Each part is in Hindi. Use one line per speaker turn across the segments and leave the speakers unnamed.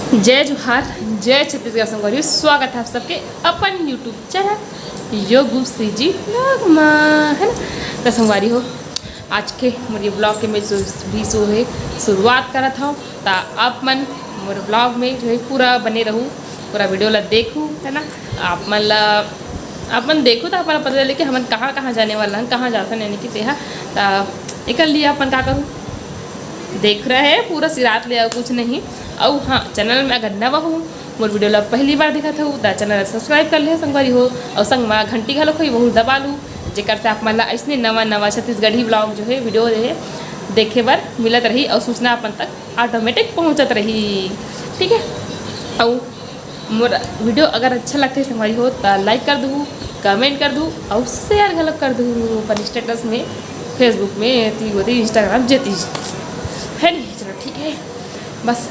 जय जोहार, जय छत्तीसगढ़ संगवारी। स्वागत है आप सबके अपन यूट्यूब चैनल योगू श्री जी ब्लॉग में, है ना। तो संगवारी हो, आज के मेरे ब्लॉग के मैं भी सो है शुरुआत करा था। तो आप मन मेरे ब्लॉग में जो है पूरा बने रहूँ, पूरा वीडियो ला देखूँ, है ना। आप मन देखो तो अपन पता चले कि हम कहाँ कहाँ जाने वाला हैं, कहाँ जाता नहीं कि तेहा। तो एक लिए अपन क्या करूँ, देख रहे हैं पूरा सिरात ले आओ, कुछ नहीं। और हाँ, चैनल में अगर नवा हो, मोर वीडियो ला पहली बार देखा था तो चैनल सब्सक्राइब कर ले संगवारी हो, और संग में घंटी घलो खोई बहुत दबा लूँ, जेकर से आप मन ऐसने नवा छत्तीसगढ़ी ब्लॉग जो है वीडियो है देखे बर मिलत रही, और सूचना अपन तक ऑटोमेटिक पहुँचत रही, ठीक है। और मोर वीडियो अगर अच्छा लगता है संगवारी हो तो लाइक कर दूँ, कमेंट कर दूँ, और शेयर गलत कर दूँ अपन स्टेटस में, फेसबुक में, ती इंस्टाग्राम जेती है नहीं। चलो ठीक है, बस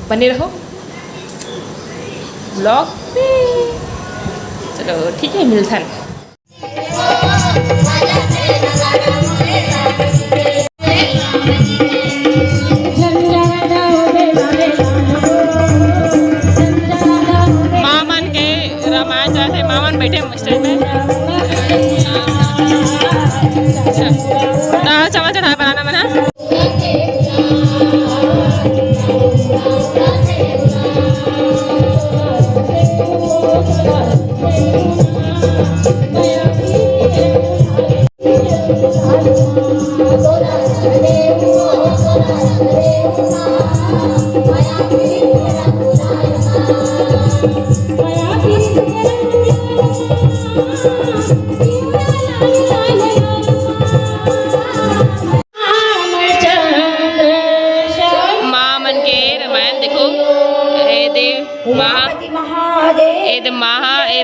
बने रहो ब्लॉग में। चलो ठीक है, मिलता है। मामन के रामायण जाते, मामन बैठे स्टेज में चावल चढ़ा बनाना बना।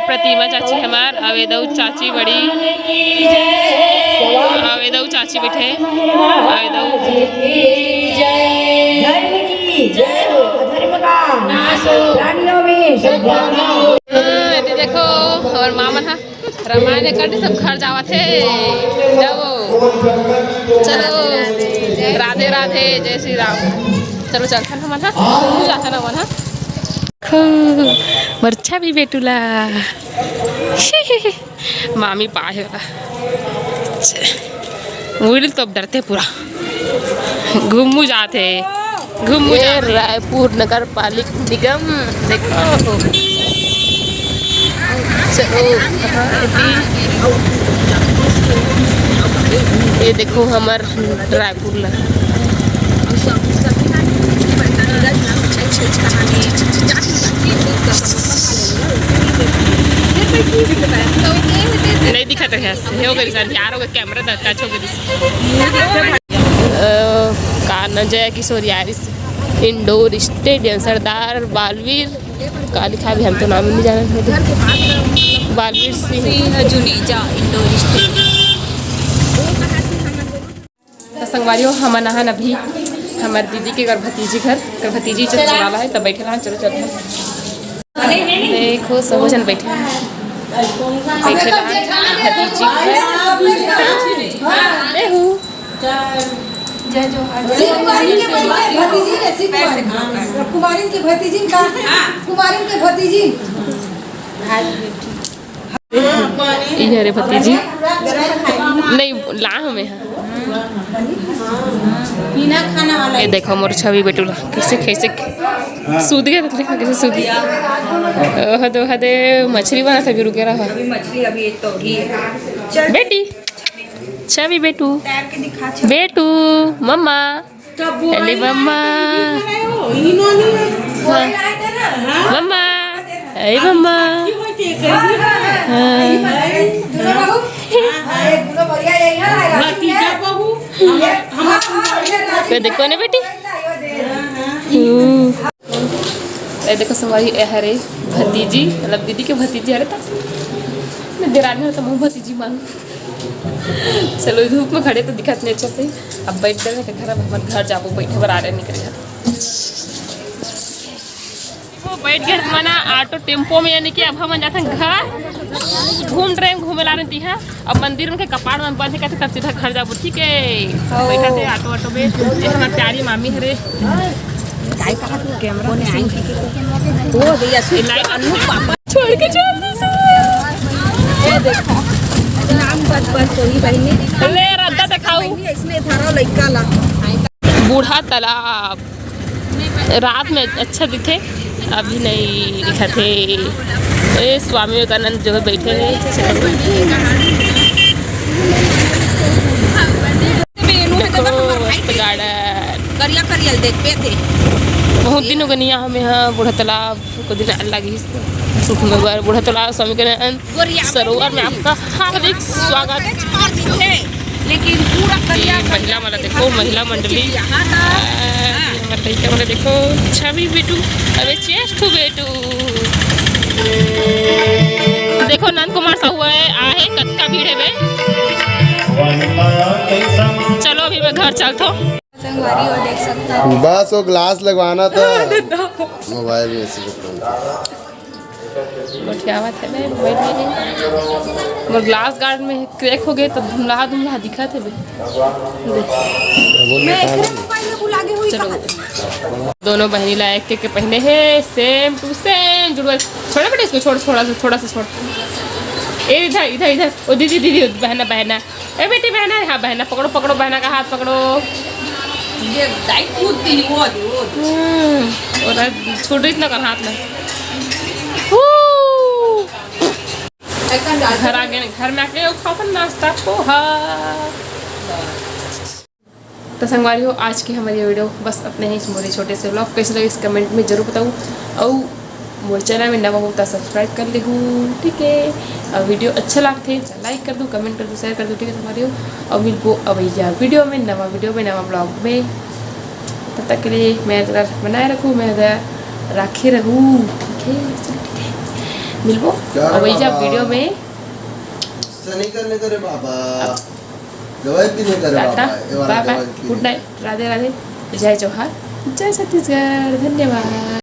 प्रतिमा चाची हमार अवेदऊ चाची बड़ी, अवेदऊ चाची बैठे, अवेदऊ देखो। और मामन हा रामायण कर सब घर जावा थे, जाओ चलो, राधे राधे, जय श्री राम। चलो चलता ना मन, जाता ना मन। मरछा भी बेटूला मामी पाए वाला तो अब डरते पूरा घूमू जाते, घूमू रायपुर नगर पालिका निगम। देखो चलो, ये देखो हमार रायपुर ला नहीं दिखा है हो गई सर, यार होगा कैमरा टच हो गई। कान्हा जय किशोर यारिस इंडोर स्टेडियम, सरदार बालवीर का लिखा भी, हम तो नाम नहीं जाना, बालवीर सिंह जुनेजा इंडोर स्टेडियम। संगवारी हो, हम नहान अभी हमारे दीदी के घर भतीजी चल वाला है, तब बैठे रहा। चलो चलते देखो, सब जन बैठे भतीजी इधर भतीजी नहीं ला हमें ये देखो मोर छवि बेटूला कैसे सूद गया, कैसे सूद हदो हदे मछली बना था, रुके रहा बेटी छवि बेटू बेटू मम्मा, अरे मम्मा मम्मा, अरे मम्मा देखो ना बेटी। देखो संगवारी हरे भतीजी, मतलब दीदी के भतीजी हरे था देरानी हो तो मुँह भतीजी मान। चलो धूप में खड़े तो दिखत नहीं अच्छा से, अब बैठ गए तो घर, अब हमारे घर जाबो बैठे बार आ रहे निकले बैठ गए मना ऑटो टेम्पो में, यानी कि अब हम जाते हैं घर, घूमे ला रही है। अब मंदिर में कपाड़ में बंद कहते तब सीधा घर जाबो, ठीक है। बैठा थे ऑटो में, ये हमारी प्यारी मामी हरे
काय कहा तू कैमरा में आई ओ भैया
छोड़ के चल दे
ये देखा नाम बस वही बहनी
ले रद्दा दिखाऊ
इसने थारा लड़का ला
बूढ़ा तालाब रात में अच्छा दिखे, अभी नहीं दिखा थे। ए स्वामी विवेकानंद जो है बैठे हैं।
करिया करियल देखते थे
बहुत दिन हो गए नहीं हमें यहाँ बूढ़ा तालाब को दिन लगी बूढ़ा तालाब स्वामी विवेकानंद सरोवर में आपका हार्दिक स्वागत।
लेकिन पूरा
ये महिला वाला देखो, महिला मंडली वाला देखो, छवि बेटू अरे चेस्ट बेटू देखो नंद कुमार साहू है आहे कत्का भीड़ है बे। चलो अभी मैं घर चलता हूँ।
संगवारी हो देख सकता हूँ
बस वो ग्लास लगवाना था मोबाइल में से
गोठियावत है ना मोबाइल में मगर ग्लास गार्ड में क्रैक हो गए तो धुमला धुमला दिखा थे बे। चलो दोनों बहनी लायक के पहने हैं सेम टू सेम जुड़वा। छोड़ा बेटे इसको छोड़ थोड़ा सा छोड़ ए इधर इधर इधर ओ दीदी दीदी बहना बहना ए बेटी बहना हाँ बहना पकड़ो पकड़ो बहना का हाथ पकड़ो और छोड़ इतना कर हाथ में घर आ गए घर में आके खाओ नाश्ता पोहा। तो संगवारी हो आज की हमारी वीडियो बस अपने ही मोरे छोटे से व्लॉग कैसे लगे इस कमेंट में जरूर बताऊँ और मोर चैनल में नवा होता सब्सक्राइब कर ले हूँ ठीक है। और वीडियो अच्छा लगते लाइक कर दूँ कमेंट कर दूँ शेयर कर दूँ ठीक है संगवारी हो। और मिलको अब वीडियो में नवा ब्लॉग में तब तक के लिए मैं बनाए रखूँ मैं रखे रहूँ ठीक है मिलबो अब वीडियो में
नहीं करने करे बाबा दवाई पीने करे बाबा
bye bye good night Radhe Radhe जय जौहर जय छत्तीसगढ़ धन्यवाद।